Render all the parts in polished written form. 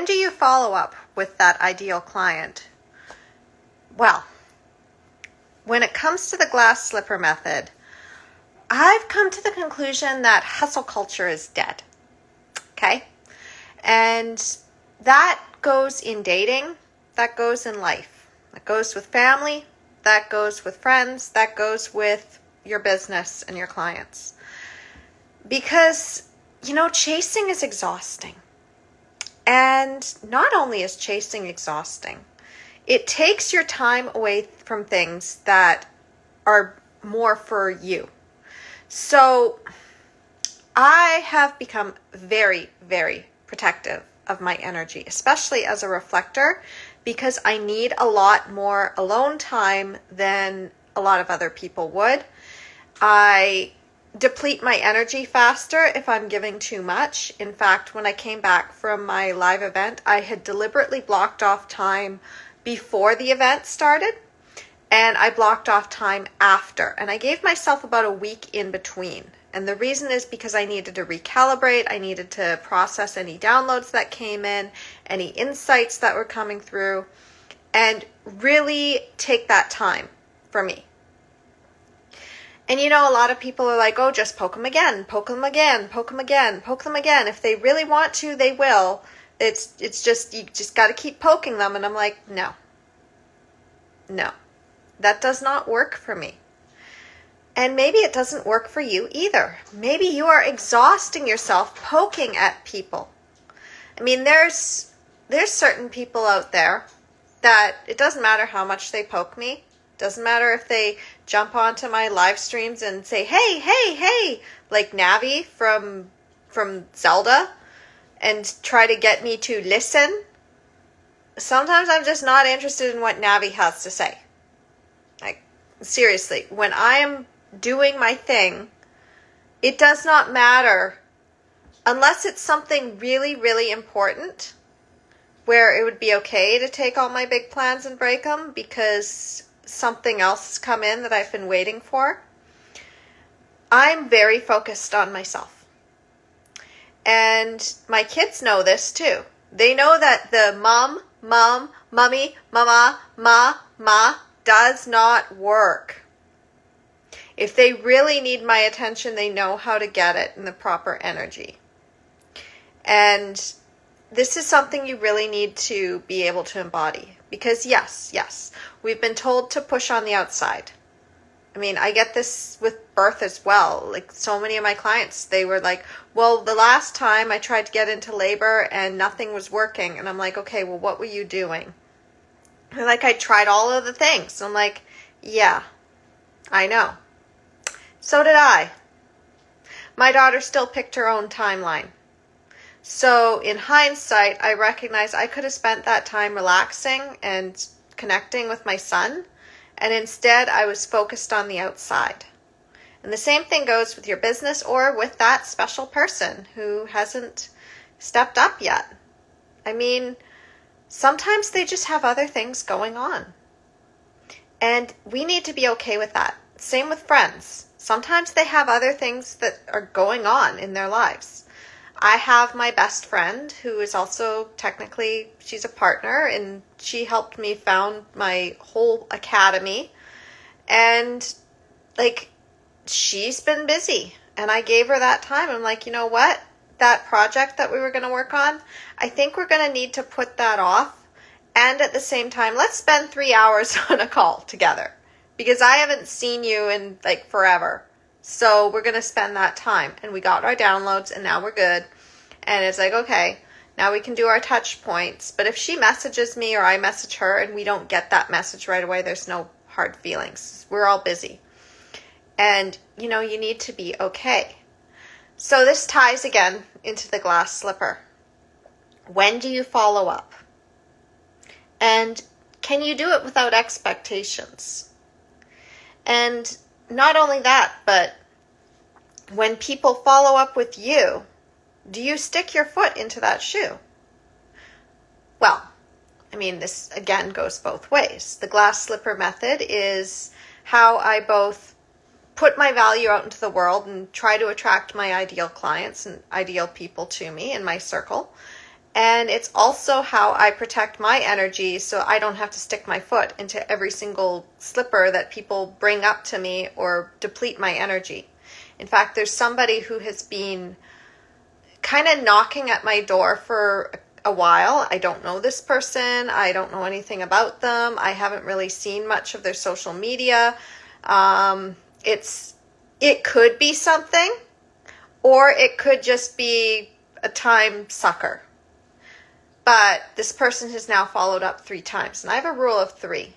do you follow up with that ideal client? Well, when it comes to the glass slipper method, I've come to the conclusion that hustle culture is dead. Okay? And that goes in dating, that goes in life, that goes with family, that goes with friends, that goes with your business and your clients. Because, chasing is exhausting. And not only is chasing exhausting, it takes your time away from things that are more for you. So I have become very, very protective of my energy, especially as a reflector, because I need a lot more alone time than a lot of other people would. I deplete my energy faster if I'm giving too much. In fact, when I came back from my live event, I had deliberately blocked off time before the event started, and I blocked off time after. And I gave myself about a week in between. And the reason is because I needed to recalibrate. I needed to process any downloads that came in, any insights that were coming through, and really take that time for me. And a lot of people are like, oh, just poke them again, poke them again, poke them again, poke them again. If they really want to, they will. It's just, you just got to keep poking them. And I'm like, no, that does not work for me. And maybe it doesn't work for you either. Maybe you are exhausting yourself poking at people. I mean, there's certain people out there that it doesn't matter how much they poke me. Doesn't matter if they jump onto my live streams and say, hey, like Navi from Zelda, and try to get me to listen. Sometimes I'm just not interested in what Navi has to say. Like, seriously, when I am doing my thing, it does not matter unless it's something really, really important where it would be okay to take all my big plans and break them because something else has come in that I've been waiting for. I'm very focused on myself. And my kids know this too. They know that the mum, mummy, mama, ma does not work. If they really need my attention, they know how to get it in the proper energy. And this is something you really need to be able to embody. Because yes, we've been told to push on the outside. I mean, I get this with birth as well. Like, so many of my clients, they were like, well, the last time I tried to get into labor and nothing was working. And I'm like, okay, well, what were you doing? And like, I tried all of the things. And I'm like, yeah, I know. So did I. My daughter still picked her own timeline. So in hindsight, I recognize I could have spent that time relaxing and connecting with my son, and instead I was focused on the outside. And the same thing goes with your business or with that special person who hasn't stepped up yet. I mean, sometimes they just have other things going on. And we need to be okay with that. Same with friends. Sometimes they have other things that are going on in their lives. I have my best friend who is also technically, she's a partner, and she helped me found my whole academy. And like, she's been busy, and I gave her that time. I'm like, you know what? That project that we were going to work on, I think we're going to need to put that off. And at the same time, let's spend 3 hours on a call together, because I haven't seen you in like forever. So we're going to spend that time. And we got our downloads, and now we're good. And it's like, okay, now we can do our touch points. But if she messages me or I message her and we don't get that message right away, there's no hard feelings. We're all busy. And, you need to be okay. So this ties again into the glass slipper. When do you follow up? And can you do it without expectations? And not only that, but when people follow up with you, do you stick your foot into that shoe? Well, I mean, this again goes both ways. The glass slipper method is how I both put my value out into the world and try to attract my ideal clients and ideal people to me in my circle. And it's also how I protect my energy so I don't have to stick my foot into every single slipper that people bring up to me or deplete my energy. In fact, there's somebody who has been kind of knocking at my door for a while. I don't know this person. I don't know anything about them. I haven't really seen much of their social media. It could be something, or it could just be a time sucker. But this person has now followed up 3 times. And I have a rule of 3.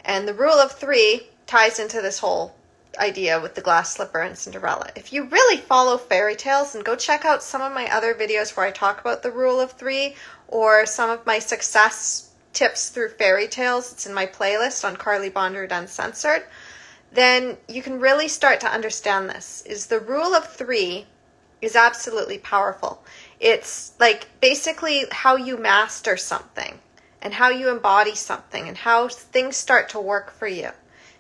And the rule of 3 ties into this whole idea with the glass slipper and Cinderella. If you really follow fairy tales, and go check out some of my other videos where I talk about the rule of 3, or some of my success tips through fairy tales, it's in my playlist on Carly Bonderud Uncensored, then you can really start to understand this. Is the rule of 3 is absolutely powerful. It's like basically how you master something and how you embody something and how things start to work for you.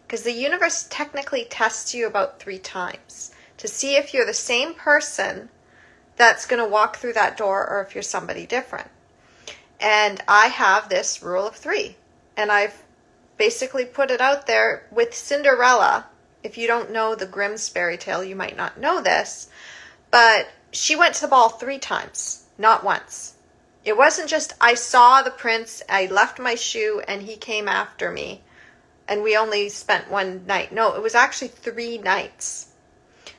Because the universe technically tests you about 3 times to see if you're the same person that's going to walk through that door or if you're somebody different. And I have this rule of 3. And I've basically put it out there with Cinderella. If you don't know the Grimm's fairy tale, you might not know this. But she went to the ball 3 times, not once. It wasn't just I saw the prince, I left my shoe, and he came after me, and we only spent 1 night. No, it was actually 3 nights.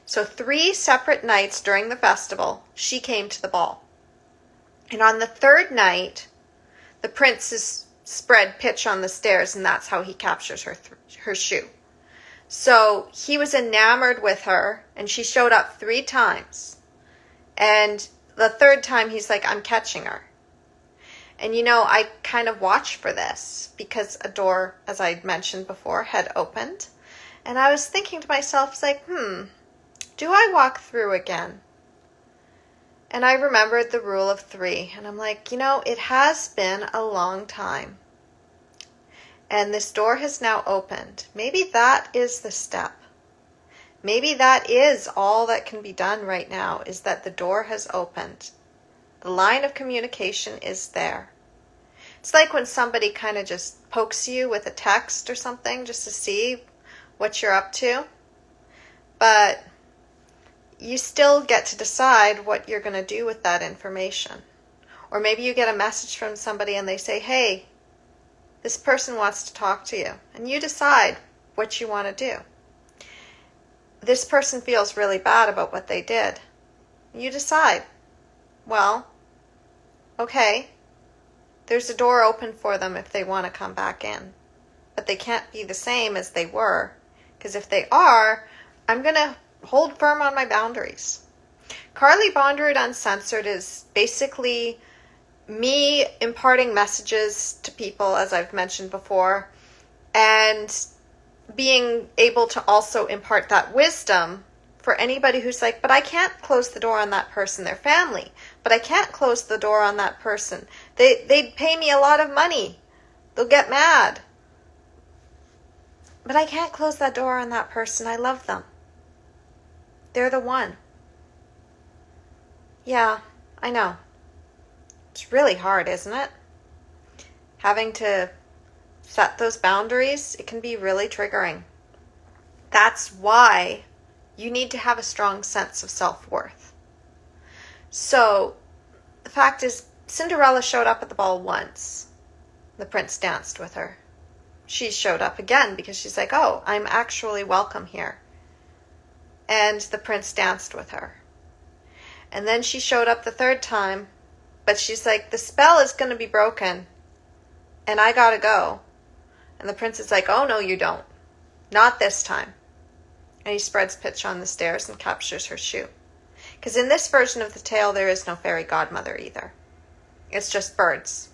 So 3 separate nights during the festival, she came to the ball. And on the 3rd night, the prince is spread pitch on the stairs, and that's how he captures her shoe. So he was enamored with her, and she showed up 3 times. And the 3rd time, he's like, I'm catching her. And I kind of watched for this because a door, as I mentioned before, had opened. And I was thinking to myself, it's like, do I walk through again? And I remembered the rule of 3. And I'm like, it has been a long time. And this door has now opened. Maybe that is the step. Maybe that is all that can be done right now, is that the door has opened. The line of communication is there. It's like when somebody kind of just pokes you with a text or something just to see what you're up to. But you still get to decide what you're going to do with that information. Or maybe you get a message from somebody and they say, hey, this person wants to talk to you. And you decide what you want to do. This person feels really bad about what they did. You decide, well, okay, there's a door open for them if they want to come back in. But they can't be the same as they were. Because if they are, I'm going to hold firm on my boundaries. Carly Bonderud Uncensored is basically me imparting messages to people, as I've mentioned before, and being able to also impart that wisdom for anybody who's like, but I can't close the door on that person, their family, but I can't close the door on that person. They'd pay me a lot of money. They'll get mad. But I can't close that door on that person. I love them. They're the one. Yeah, I know. It's really hard, isn't it? Having to set those boundaries, it can be really triggering. That's why you need to have a strong sense of self-worth. So, the fact is, Cinderella showed up at the ball once. The prince danced with her. She showed up again because she's like, oh, I'm actually welcome here. And the prince danced with her. And then she showed up the 3rd time, but she's like, the spell is going to be broken, and I gotta go. And the prince is like, oh, no, you don't. Not this time. And he spreads pitch on the stairs and captures her shoe. Because in this version of the tale, there is no fairy godmother either. It's just birds.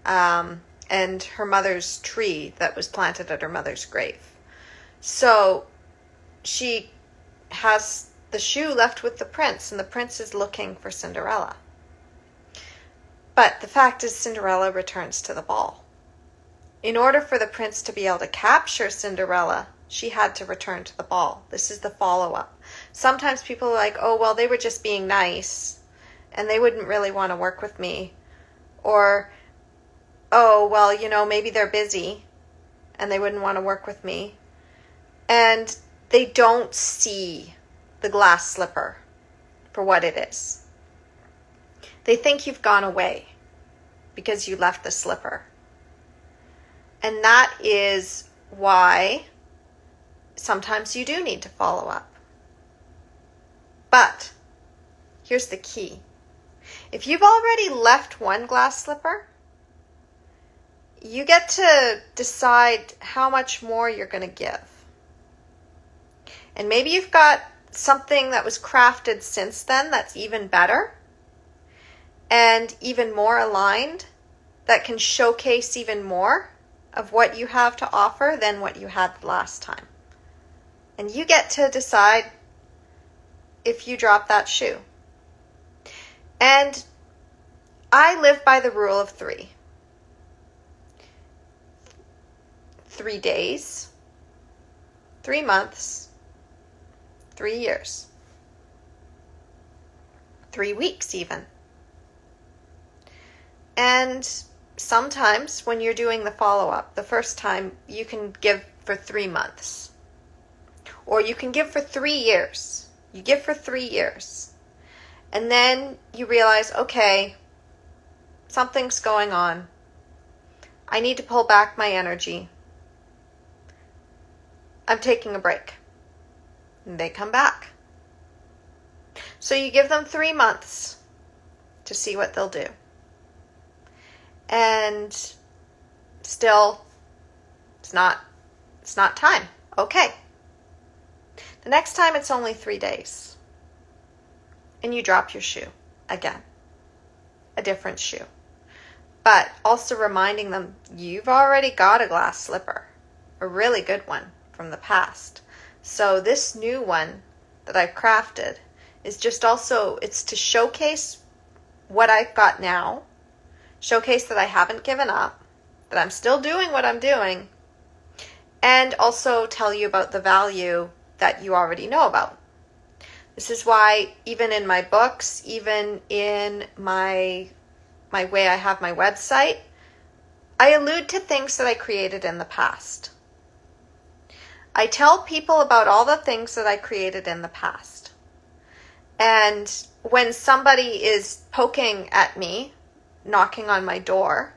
And her mother's tree that was planted at her mother's grave. So she has the shoe left with the prince, and the prince is looking for Cinderella. But the fact is, Cinderella returns to the ball. In order for the prince to be able to capture Cinderella, she had to return to the ball. This is the follow-up. Sometimes people are like, oh, well, they were just being nice. and they wouldn't really want to work with me. Or, oh, well, maybe they're busy and they wouldn't want to work with me. And they don't see the glass slipper for what it is. They think you've gone away because you left the slipper. And that is why sometimes you do need to follow up. But here's the key. If you've already left one glass slipper, you get to decide how much more you're going to give. And maybe you've got something that was crafted since then that's even better and even more aligned, that can showcase even more of what you have to offer than what you had last time. And you get to decide if you drop that shoe. And I live by the rule of 3. 3 days, 3 months, 3 years, 3 weeks even. And sometimes when you're doing the follow-up, the first time you can give for 3 months. Or you can give for 3 years. You give for 3 years. And then you realize, okay, something's going on. I need to pull back my energy. I'm taking a break. And they come back. So you give them 3 months to see what they'll do. And still, it's not time. Okay. The next time it's only 3 days. And you drop your shoe again. A different shoe. But also reminding them, you've already got a glass slipper. A really good one from the past. So this new one that I've crafted is just also, it's to showcase what I've got now. Showcase that I haven't given up. That I'm still doing what I'm doing. And also tell you about the value that you already know about. This is why even in my books, even in my way I have my website, I allude to things that I created in the past. I tell people about all the things that I created in the past. And when somebody is poking at me, knocking on my door,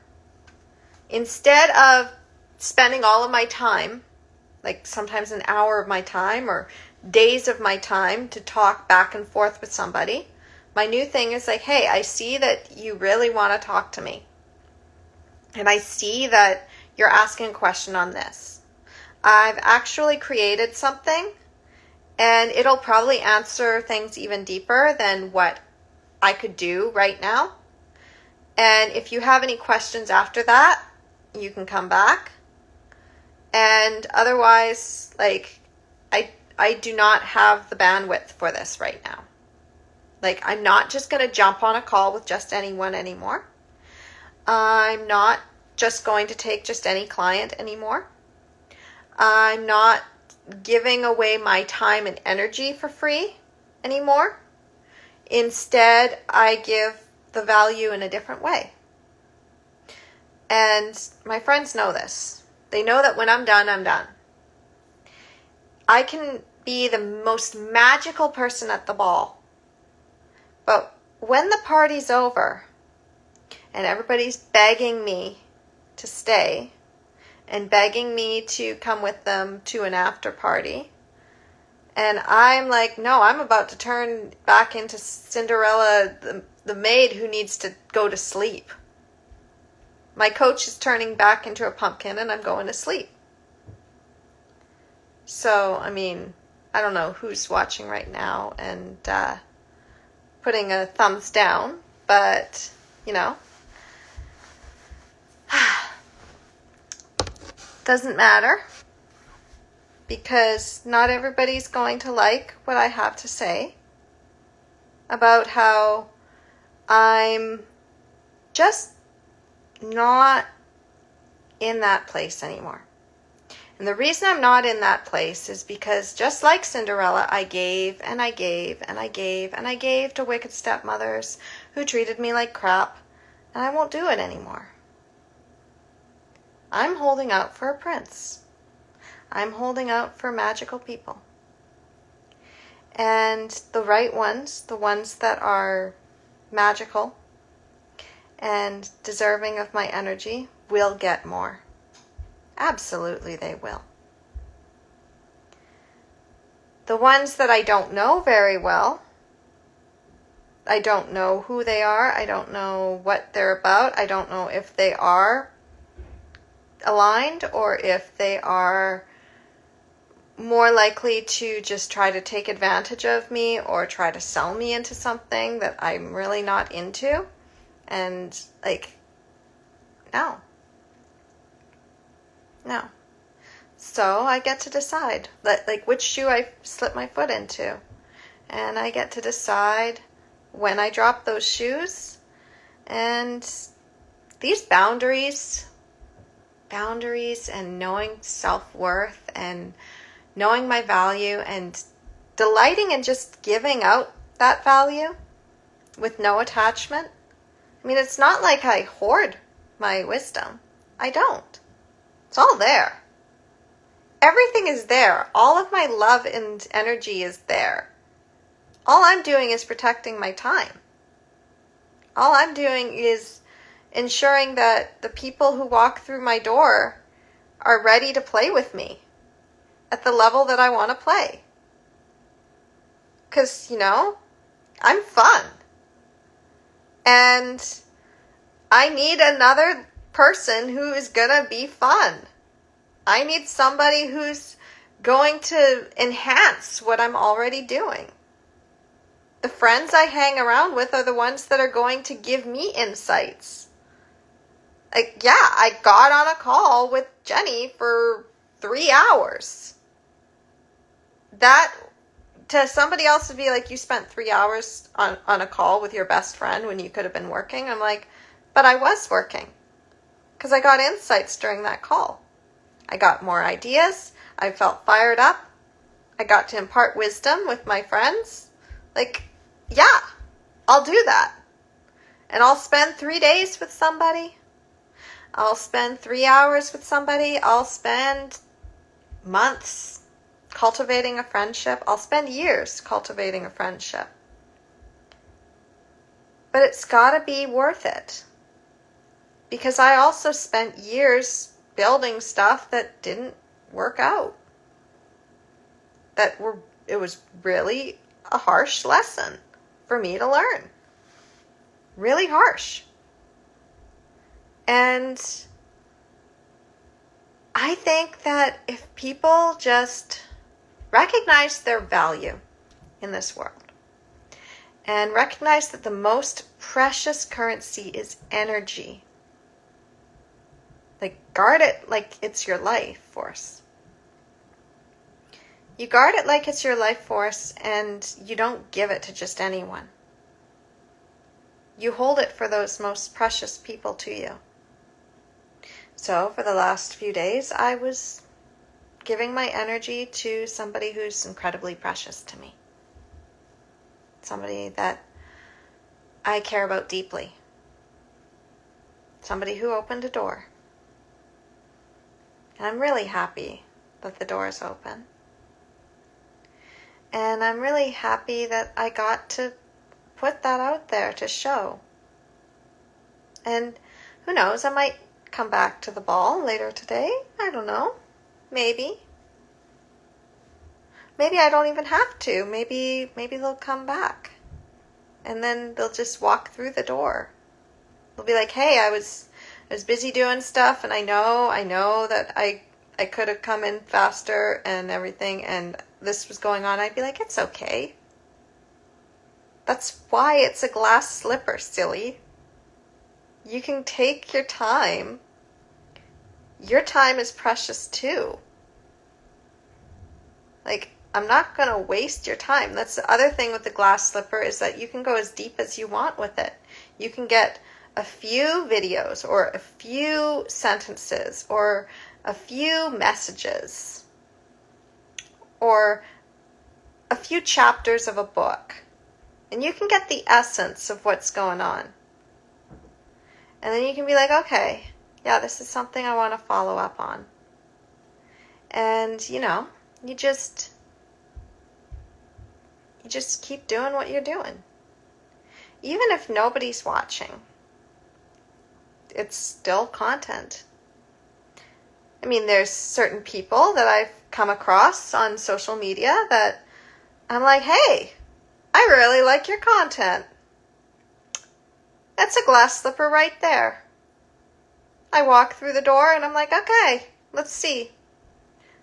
instead of spending all of my time, like sometimes an hour of my time or days of my time to talk back and forth with somebody, my new thing is like, hey, I see that you really want to talk to me. And I see that you're asking a question on this. I've actually created something, and it'll probably answer things even deeper than what I could do right now. And if you have any questions after that, you can come back. And otherwise, I do not have the bandwidth for this right now. I'm not just going to jump on a call with just anyone anymore. I'm not just going to take just any client anymore. I'm not giving away my time and energy for free anymore. Instead, I give the value in a different way. And my friends know this. They know that when I'm done, I'm done. I can be the most magical person at the ball. But when the party's over and everybody's begging me to stay and begging me to come with them to an after party, and I'm like, no, I'm about to turn back into Cinderella, the maid who needs to go to sleep. My coach is turning back into a pumpkin and I'm going to sleep. So, I don't know who's watching right now and putting a thumbs down, but, doesn't matter, because not everybody's going to like what I have to say about how I'm just not in that place anymore. And the reason I'm not in that place is because just like Cinderella, I gave and I gave and I gave and I gave to wicked stepmothers who treated me like crap, and I won't do it anymore. I'm holding out for a prince. I'm holding out for magical people. And the right ones, the ones that are magical and deserving of my energy, will get more. Absolutely they will. The ones that I don't know very well, I don't know who they are, I don't know what they're about, I don't know if they are aligned or if they are more likely to just try to take advantage of me or try to sell me into something that I'm really not into. And no. So I get to decide which shoe I slip my foot into. And I get to decide when I drop those shoes. And these boundaries and knowing self-worth and knowing my value and delighting in just giving out that value with no attachment. I mean, it's not like I hoard my wisdom. I don't. It's all there. Everything is there. All of my love and energy is there. All I'm doing is protecting my time. All I'm doing is ensuring that the people who walk through my door are ready to play with me at the level that I want to play. Because, I'm fun. And I need another person who is going to be fun. I need somebody who's going to enhance what I'm already doing. The friends I hang around with are the ones that are going to give me insights. I got on a call with Jenny for 3 hours. That, to somebody else would be like, you spent 3 hours on a call with your best friend when you could have been working. I'm like, but I was working. Because I got insights during that call. I got more ideas. I felt fired up. I got to impart wisdom with my friends. Yeah, I'll do that. And I'll spend 3 days with somebody. I'll spend 3 hours with somebody. I'll spend months cultivating a friendship. I'll spend years cultivating a friendship. But it's got to be worth it. Because I also spent years building stuff that didn't work out. It was really a harsh lesson for me to learn. Really harsh. And I think that if people just recognize their value in this world and recognize that the most precious currency is energy, guard it like it's your life force. You guard it like it's your life force, and you don't give it to just anyone. You hold it for those most precious people to you. So for the last few days, I was giving my energy to somebody who's incredibly precious to me. Somebody that I care about deeply. Somebody who opened a door. And I'm really happy that the door is open. And I'm really happy that I got to put that out there to show. And who knows, I might come back to the ball later today. I don't know. Maybe. Maybe I don't even have to. Maybe they'll come back. And then they'll just walk through the door. They'll be like, hey, I was busy doing stuff, and I know that I could have come in faster and everything, and this was going on. I'd be like, it's okay. That's why it's a glass slipper, silly. You can take your time. Your time is precious too. I'm not going to waste your time. That's the other thing with the glass slipper, is that you can go as deep as you want with it. You can get a few videos or a few sentences or a few messages or a few chapters of a book And you can get the essence of what's going on. And then you can be like, okay, yeah, this is something I want to follow up on. And, you just keep doing what you're doing. Even if nobody's watching, it's still content. I mean, there's certain people that I've come across on social media that I'm like, hey, I really like your content. That's a glass slipper right there. I walk through the door and I'm like, okay, let's see.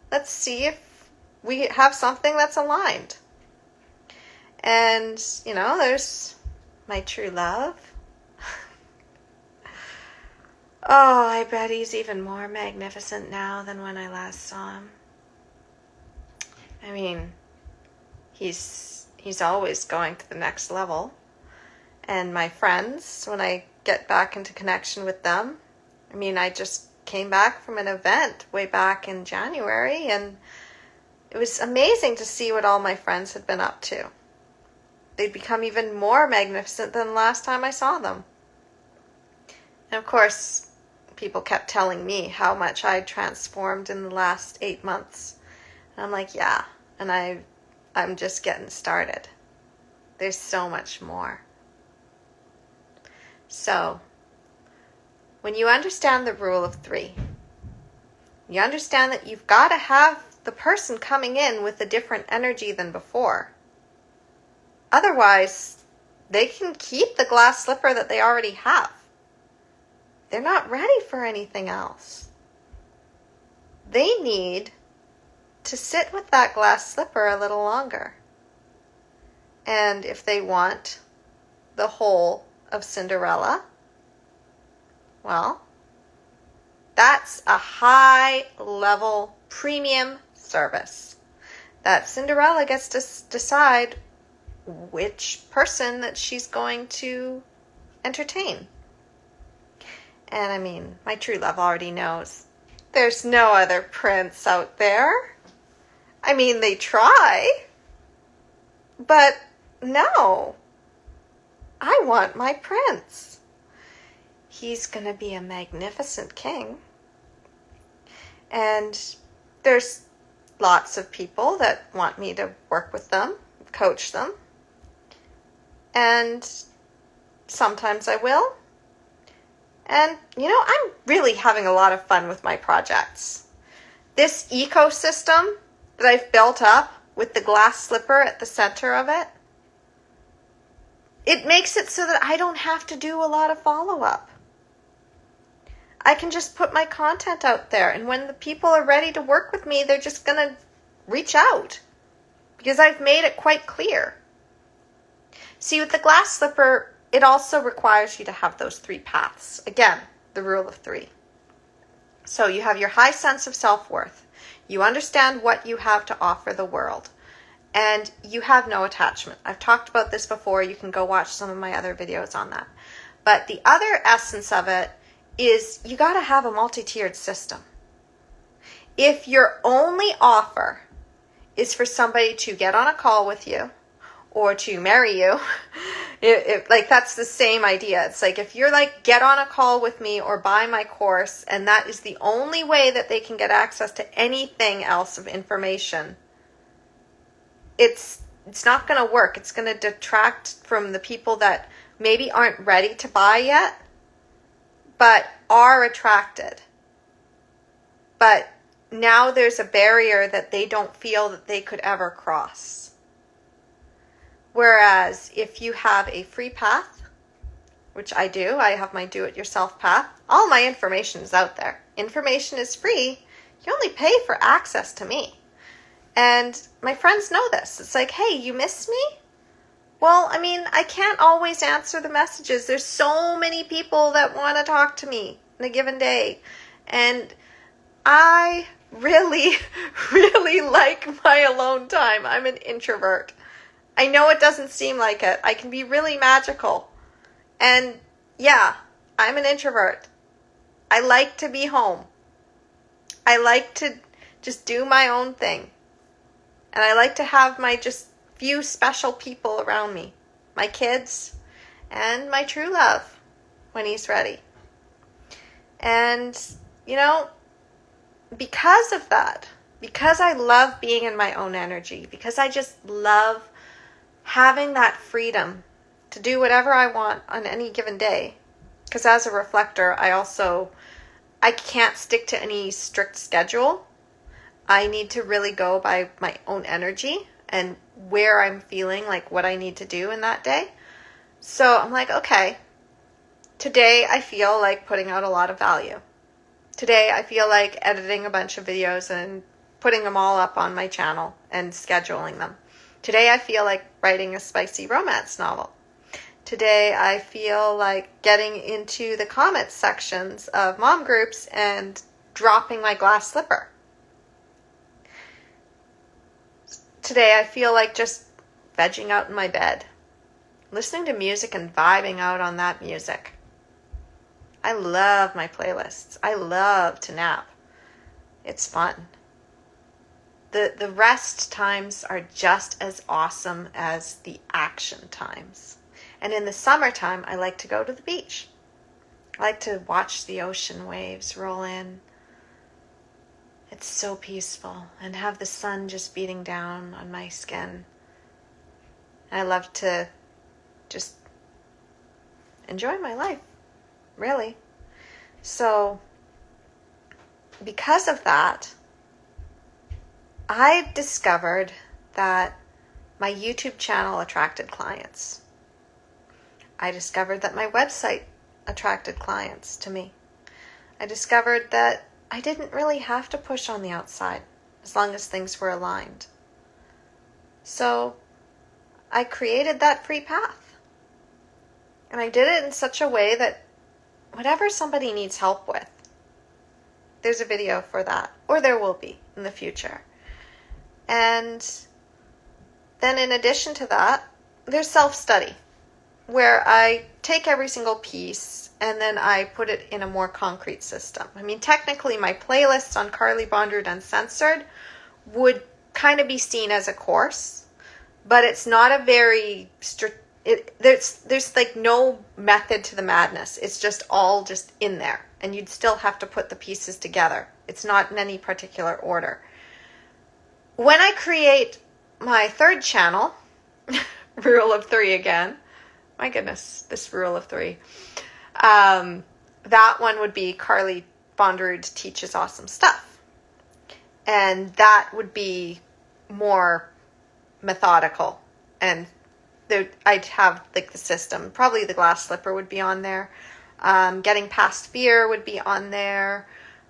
Let's see if we have something that's aligned. And, there's my true love. Oh, I bet he's even more magnificent now than when I last saw him. I mean, he's always going to the next level. And my friends, when I get back into connection with them, I mean, I just came back from an event way back in January, and it was amazing to see what all my friends had been up to. They'd become even more magnificent than the last time I saw them. And of course, people kept telling me how much I'd transformed in the last 8 months. And I'm like, yeah, and I'm just getting started. There's so much more. So, when you understand the rule of 3, you understand that you've got to have the person coming in with a different energy than before. Otherwise, they can keep the glass slipper that they already have. They're not ready for anything else. They need to sit with that glass slipper a little longer. And if they want the whole of Cinderella, well, that's a high-level premium service that Cinderella gets to decide which person that she's going to entertain. And I mean, my true love already knows there's no other prince out there. I mean, they try, but no, I want my prince. He's going to be a magnificent king. And there's lots of people that want me to work with them, coach them. And sometimes I will. And, I'm really having a lot of fun with my projects. This ecosystem that I've built up with the glass slipper at the center of it, it makes it so that I don't have to do a lot of follow-up. I can just put my content out there, and when the people are ready to work with me, they're just going to reach out because I've made it quite clear. See, with the glass slipper, it also requires you to have those 3 paths. Again, the rule of 3. So you have your high sense of self-worth. You understand what you have to offer the world. And you have no attachment. I've talked about this before. You can go watch some of my other videos on that. But the other essence of it is you got to have a multi-tiered system. If your only offer is for somebody to get on a call with you or to marry you, that's the same idea. It's like if you're like, get on a call with me or buy my course, and that is the only way that they can get access to anything else of information, it's not going to work. It's going to detract from the people that maybe aren't ready to buy yet, but are attracted. But now there's a barrier that they don't feel that they could ever cross. Whereas if you have a free path, which I do, I have my do-it-yourself path, all my information is out there. Information is free. You only pay for access to me. And my friends know this. It's like, hey, you missed me? Well, I mean, I can't always answer the messages. There's so many people that want to talk to me in a given day. And I really, really like my alone time. I'm an introvert. I know it doesn't seem like it. I can be really magical. And yeah, I'm an introvert. I like to be home. I like to just do my own thing. And I like to have my just few special people around me. my kids, and my true love when he's ready. And, because of that, because I love being in my own energy, because I just love having that freedom to do whatever I want on any given day, because as a reflector, I can't stick to any strict schedule. I need to really go by my own energy and where I'm feeling like what I need to do in that day. So I'm like, okay, today I feel like putting out a lot of value. Today I feel like editing a bunch of videos and putting them all up on my channel and scheduling them. Today I feel like writing a spicy romance novel. Today I feel like getting into the comment sections of mom groups and dropping my glass slipper. Today I feel like just vegging out in my bed, listening to music and vibing out on that music. I love my playlists. I love to nap. It's fun. The rest times are just as awesome as the action times. And in the summertime, I like to go to the beach. I like to watch the ocean waves roll in. It's so peaceful, and have the sun just beating down on my skin. I love to just enjoy my life, really. So, because of that, I discovered that my YouTube channel attracted clients. I discovered that my website attracted clients to me. I discovered that I didn't really have to push on the outside as long as things were aligned. So I created that free path. And I did it in such a way that whatever somebody needs help with, there's a video for that, or there will be in the future. And then in addition to that, there's self-study, where I take every single piece and then I put it in a more concrete system. I mean, technically my playlist on Carly Bonderud Uncensored would kind of be seen as a course, but it's not a very there's like no method to the madness. It's just all just in there, and you'd still have to put the pieces together. It's not in any particular order. When I create my third channel, rule of 3 again, my goodness, this rule of 3, that one would be Carly Bonderud Teaches Awesome Stuff. And that would be more methodical. And I'd have like the system. Probably the glass slipper would be on there. Getting Past Fear would be on there.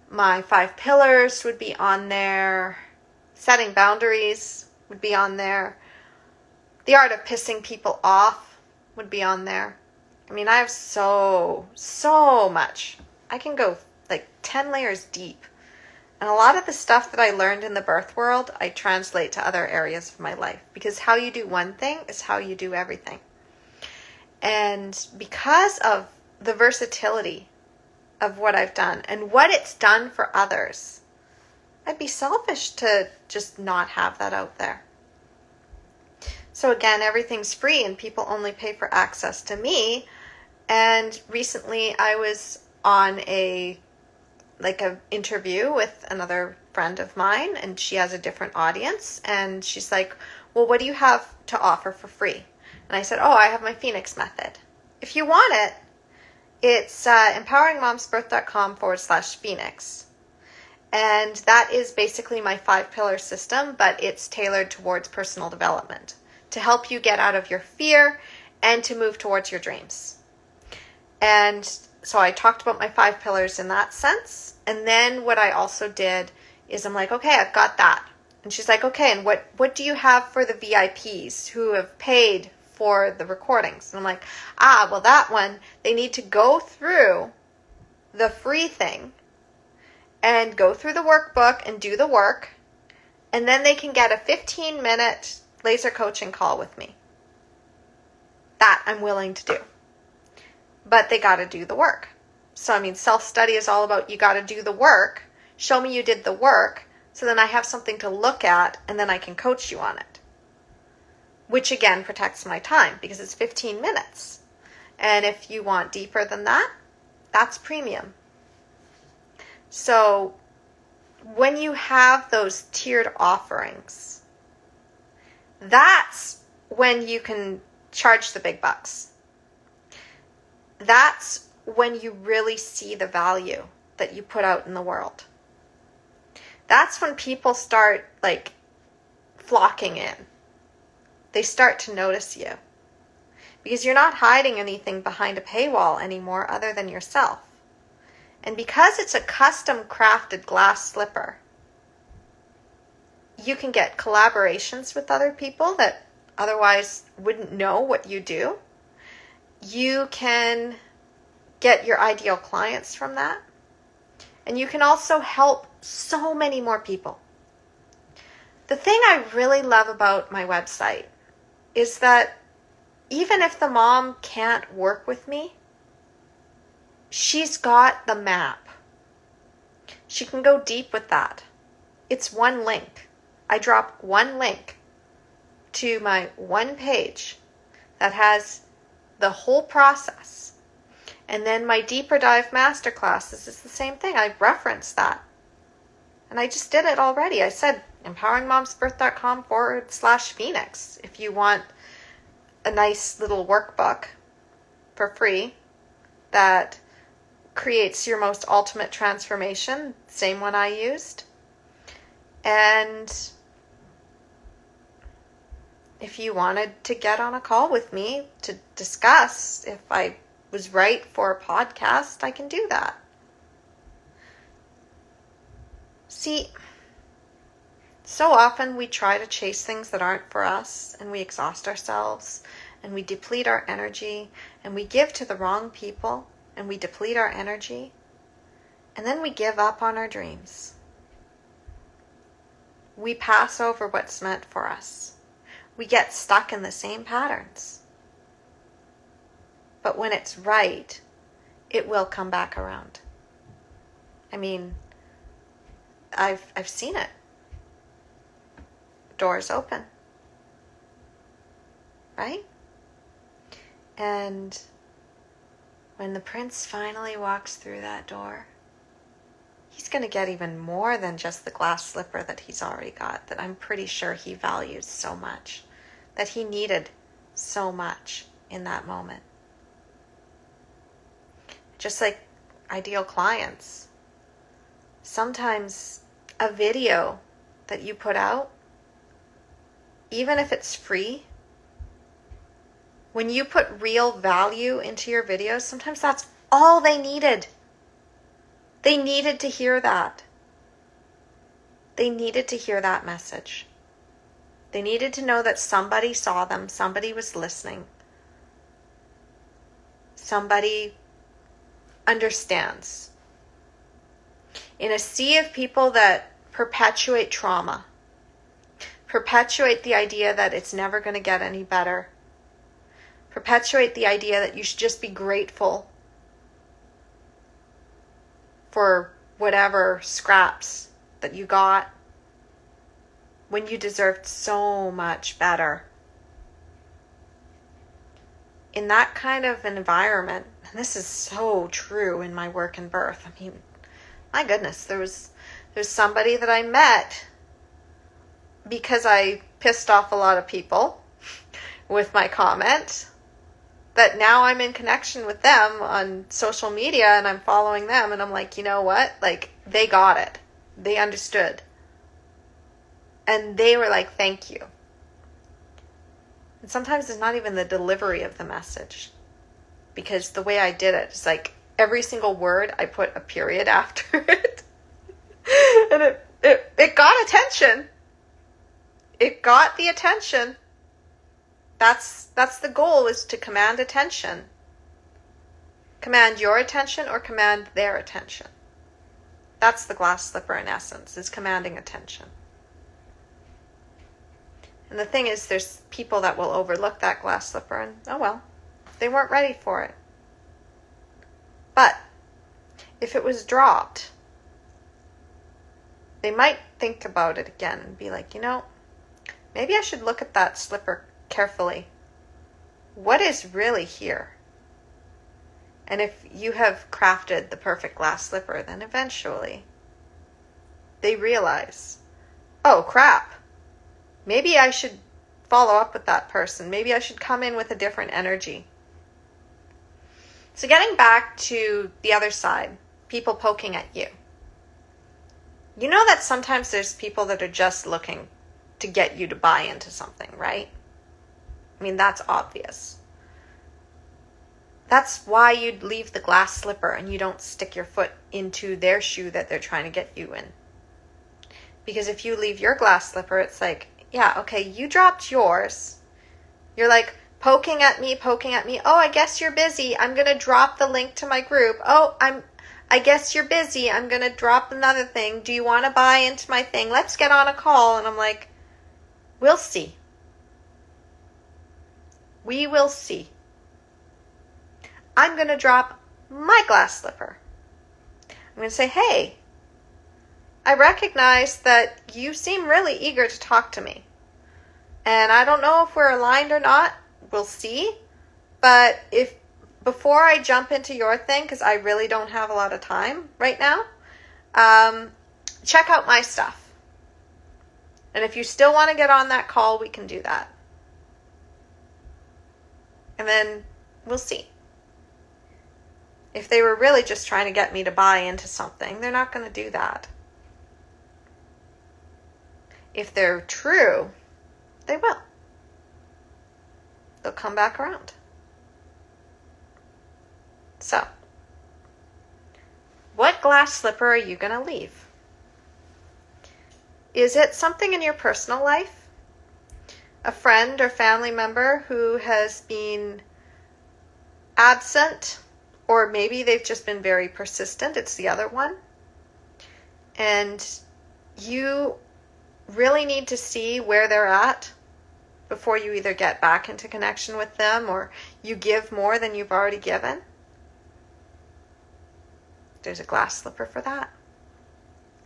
My 5 pillars would be on there. Setting boundaries would be on there. The art of pissing people off would be on there. I mean, I have so much. I can go like 10 layers deep. And a lot of the stuff that I learned in the birth world, I translate to other areas of my life. Because how you do one thing is how you do everything. And because of the versatility of what I've done and what it's done for others, I'd be selfish to just not have that out there. So again, everything's free and people only pay for access to me. And recently I was on a interview with another friend of mine, and she has a different audience, and she's like, well, what do you have to offer for free? And I said, I have my Phoenix method. If you want it, it's empoweringmomsbirth.com/Phoenix. And that is basically my 5-pillar system, but it's tailored towards personal development to help you get out of your fear and to move towards your dreams. And so I talked about my 5 pillars in that sense. And then what I also did is I'm like, okay, I've got that. And she's like, okay, and what do you have for the VIPs who have paid for the recordings? And I'm like, well, that one, they need to go through the free thing and go through the workbook and do the work. And then they can get a 15-minute laser coaching call with me. That I'm willing to do. But they got to do the work. So, I mean, self-study is all about you got to do the work. Show me you did the work, so then I have something to look at, and then I can coach you on it. which again protects my time because it's 15 minutes. And if you want deeper than that, that's premium. So when you have those tiered offerings, that's when you can charge the big bucks. That's when you really see the value that you put out in the world. That's when people start like flocking in. They start to notice you because you're not hiding anything behind a paywall anymore other than yourself. And because it's a custom crafted glass slipper, you can get collaborations with other people that otherwise wouldn't know what you do. You can get your ideal clients from that. And you can also help so many more people. The thing I really love about my website is that even if the mom can't work with me, she's got the map. She can go deep with that. It's one link. I drop one link to my one page that has the whole process. And then my deeper dive masterclasses is the same thing. I reference that. And I just did it already. I said empoweringmomsbirth.com/Phoenix if you want a nice little workbook for free that creates your most ultimate transformation. Same one I used. And if you wanted to get on a call with me to discuss if I was right for a podcast, I can do that. See, so often we try to chase things that aren't for us, and we exhaust ourselves, and we deplete our energy, and we give to the wrong people, and we deplete our energy, and then we give up on our dreams. We pass over what's meant for us. We get stuck in the same patterns. But when it's right, it will come back around. I mean, I've seen it. Doors open. Right? And when the prince finally walks through that door, he's going to get even more than just the glass slipper that he's already got, that I'm pretty sure he values so much, that he needed so much in that moment. Just like ideal clients, sometimes a video that you put out, even if it's free, when you put real value into your videos, sometimes that's all they needed. They needed to hear that. They needed to hear that message. They needed to know that somebody saw them, somebody was listening, somebody understands. In a sea of people that perpetuate trauma, perpetuate the idea that it's never going to get any better, perpetuate the idea that you should just be grateful for whatever scraps that you got when you deserved so much better. In that kind of environment, and this is so true in my work in birth. I mean, my goodness, there's somebody that I met because I pissed off a lot of people with my comment, that now I'm in connection with them on social media and I'm following them and I'm like, you know what? Like, they got it. They understood. And they were like, thank you. And sometimes it's not even the delivery of the message, because the way I did it is like every single word I put a period after it. And it got attention. It got the attention. That's the goal, is to command attention. Command your attention or command their attention. That's the glass slipper in essence, is commanding attention. And the thing is, there's people that will overlook that glass slipper and, oh well, they weren't ready for it. But if it was dropped, they might think about it again and be like, you know, maybe I should look at that slipper carefully what is really here. And if you have crafted the perfect glass slipper, then eventually they realize, oh crap, maybe I should follow up with that person. Maybe I should come in with a different energy. So getting back to the other side, people poking at you. You know that sometimes there's people that are just looking to get you to buy into something, right? I mean, that's obvious. That's why you'd leave the glass slipper and you don't stick your foot into their shoe that they're trying to get you in. Because if you leave your glass slipper, it's like, yeah, okay, you dropped yours. You're like poking at me. Oh, I guess you're busy. I'm going to drop the link to my group. Oh, I guess you're busy. I'm going to drop another thing. Do you want to buy into my thing? Let's get on a call. And I'm like, we'll see. We will see. I'm going to drop my glass slipper. I'm going to say, hey, I recognize that you seem really eager to talk to me. And I don't know if we're aligned or not. We'll see. But if before I jump into your thing, because I really don't have a lot of time right now, check out my stuff. And if you still want to get on that call, we can do that. And then we'll see. If they were really just trying to get me to buy into something, they're not going to do that. If they're true, they will. They'll come back around. So, what glass slipper are you going to leave? Is it something in your personal life? A friend or family member who has been absent, or maybe they've just been very persistent. It's the other one. And you really need to see where they're at before you either get back into connection with them or you give more than you've already given. There's a glass slipper for that.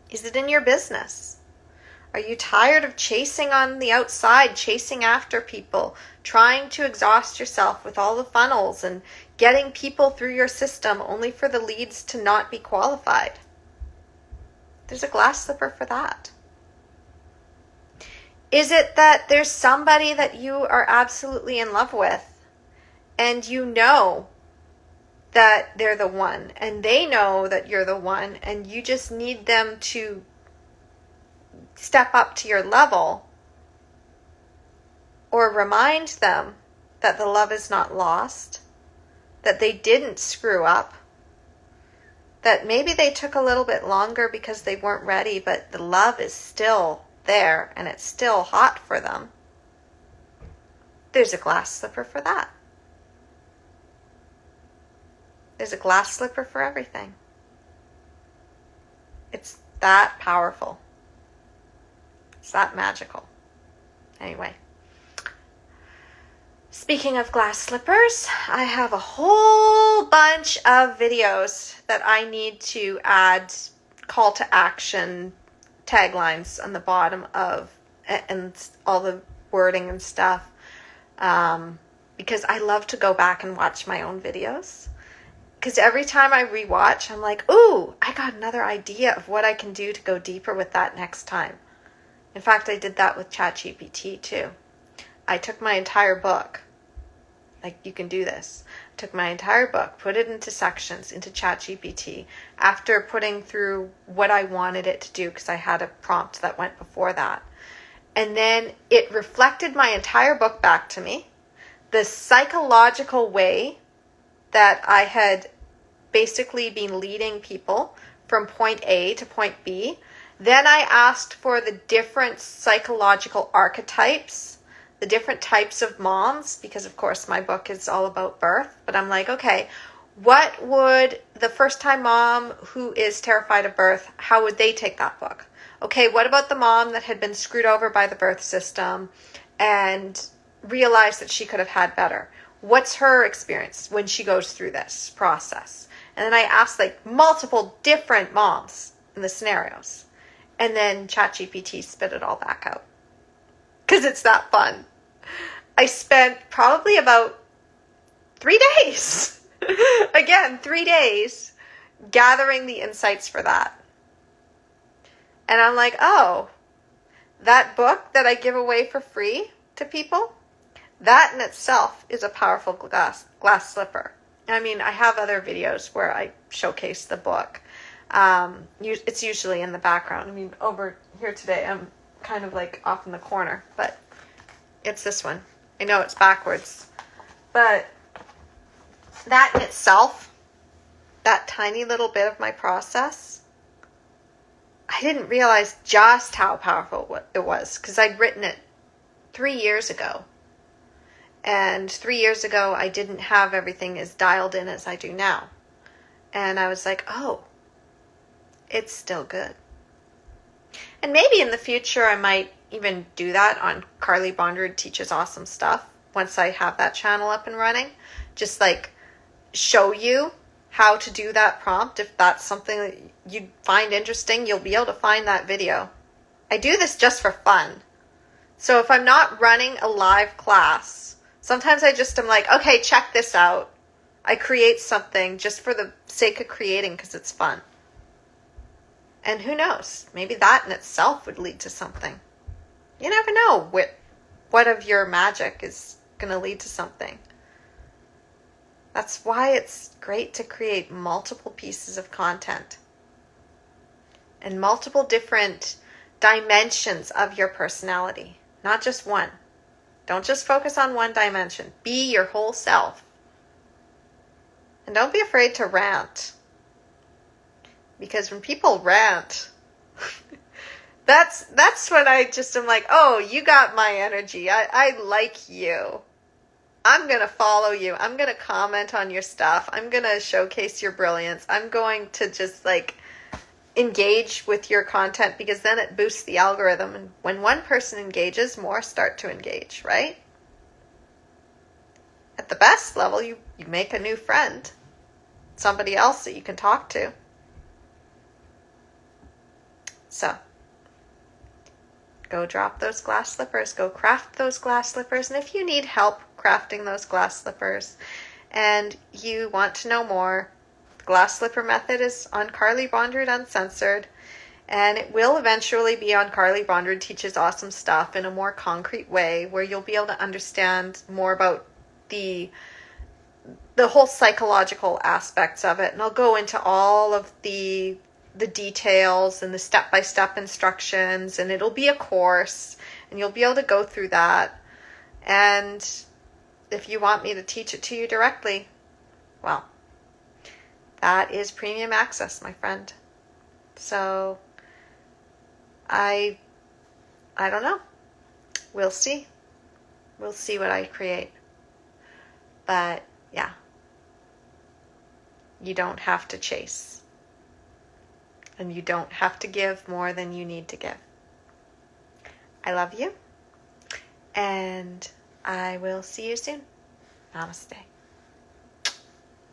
Is it in your business? Are you tired of chasing on the outside, chasing after people, trying to exhaust yourself with all the funnels and getting people through your system only for the leads to not be qualified? There's a glass slipper for that. Is it that there's somebody that you are absolutely in love with and you know that they're the one and they know that you're the one and you just need them to step up to your level or remind them that the love is not lost, that they didn't screw up, that maybe they took a little bit longer because they weren't ready, but the love is still there and it's still hot for them? There's a glass slipper for that. There's a glass slipper for everything. It's that powerful. It's that magical. Anyway, speaking of glass slippers, I have a whole bunch of videos that I need to add call to action taglines on the bottom of, and all the wording and stuff, because I love to go back and watch my own videos. Because every time I rewatch, I'm like, ooh, I got another idea of what I can do to go deeper with that next time. In fact, I did that with ChatGPT too. I took my entire book, like you can do this. I took my entire book, put it into sections, into ChatGPT, after putting through what I wanted it to do, because I had a prompt that went before that. And then it reflected my entire book back to me, the psychological way that I had basically been leading people from point A to point B. Then I asked for the different psychological archetypes, the different types of moms, because of course my book is all about birth. But I'm like, okay, what would the first time mom who is terrified of birth, how would they take that book? Okay, what about the mom that had been screwed over by the birth system and realized that she could have had better? What's her experience when she goes through this process? And then I asked like multiple different moms in the scenarios. And then ChatGPT spit it all back out. Because it's that fun. I spent probably about 3 days, again, 3 days, gathering the insights for that. And I'm like, oh, that book that I give away for free to people, that in itself is a powerful glass slipper. I mean, I have other videos where I showcase the book. It's usually in the background. I mean, over here today, I'm kind of like off in the corner, but it's this one. I know it's backwards, but that in itself, that tiny little bit of my process, I didn't realize just how powerful it was, because I'd written it 3 years ago. And 3 years ago, I didn't have everything as dialed in as I do now. And I was like, oh, it's still good. And maybe in the future, I might even do that on Carly Bonderud Teaches Awesome Stuff once I have that channel up and running. Just like show you how to do that prompt. If that's something that you find interesting, you'll be able to find that video. I do this just for fun. So if I'm not running a live class, sometimes I just am like, okay, check this out. I create something just for the sake of creating because it's fun. And who knows, maybe that in itself would lead to something. You never know what of your magic is going to lead to something. That's why it's great to create multiple pieces of content and multiple different dimensions of your personality, not just one. Don't just focus on one dimension. Be your whole self. And don't be afraid to rant. Because when people rant, that's when I just am like, oh, you got my energy. I like you. I'm going to follow you. I'm going to comment on your stuff. I'm going to showcase your brilliance. I'm going to just like engage with your content because then it boosts the algorithm. And when one person engages, more start to engage, right? At the best level, you make a new friend. Somebody else that you can talk to. So, go drop those glass slippers. Go craft those glass slippers. And if you need help crafting those glass slippers and you want to know more, the glass slipper method is on Carly Bonderud Uncensored. And it will eventually be on Carly Bonderud Teaches Awesome Stuff in a more concrete way where you'll be able to understand more about the whole psychological aspects of it. And I'll go into all of the details and the step-by-step instructions, and it'll be a course, and you'll be able to go through that. And if you want me to teach it to you directly, well, that is premium access, my friend. So, I don't know. We'll see. We'll see what I create. But, yeah. You don't have to chase. And you don't have to give more than you need to give. I love you. And I will see you soon. Namaste.